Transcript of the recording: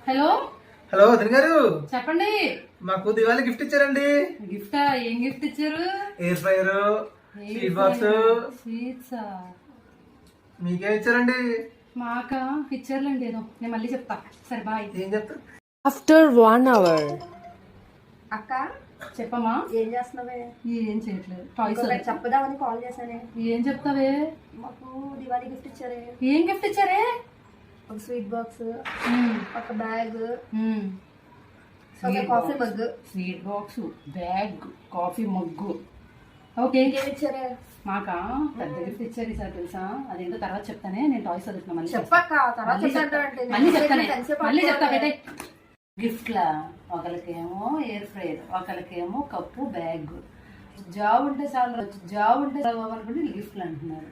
Hello hello వదిన గారు, చెప్పండి. మాకు దివాళీ గిఫ్ట్ ఇచ్చారండి. గిఫ్టా? ఏం గిఫ్ట్ ఇచ్చారు? Air fryer, sweet box. స్వీట్సా? మీకేం ఇచ్చారండి? మాకా ఇచ్చారులేండి ఏదో. నేను మళ్ళీ చెప్తా. సరే బాయ్. ఏం చెప్తారు? After 1 hour. అక్క చెప్పమ్మా. ఏం చేస్తున్నావే? ఏం చేయట్లేదు. టాయ్స్ చెప్పదామని కాల్ చేశానే. ఏం చెప్తావే? మాకు దివాళీ గిఫ్ట్ ఇచ్చారే. ఏం గిఫ్ట్ ఇచ్చారే? ఒక స్వీట్ బాక్స్, ఒక బ్యాగ్, ఒక sweet coffee box, mug. Sweet box, bag, coffee mug. Okay. ఏం ఇచ్చారే? మాకా పెద్ద గిఫ్ట్ ఇచ్చారు ఈసారి తెలుసా? అదేంటో తర్వాత చెప్తానే. నేను టాయ్స్ చదువుతున్నా. మళ్ళీ చెప్పక్క తర్వాత మళ్ళీ చెప్తానంటే మళ్ళీ చెప్తానే. మళ్ళీ చెప్తా బేటే. గిఫ్ట్లా ఒకరికేమో ఎయిర్ ఫ్రైయర్, ఒకరికేమో కప్పు, బ్యాగ్. జాబ్ ఉంటే చాలు, జాబ్ ఉంటే చాలు అనుకుంటే గిఫ్ట్లు అంటున్నారు.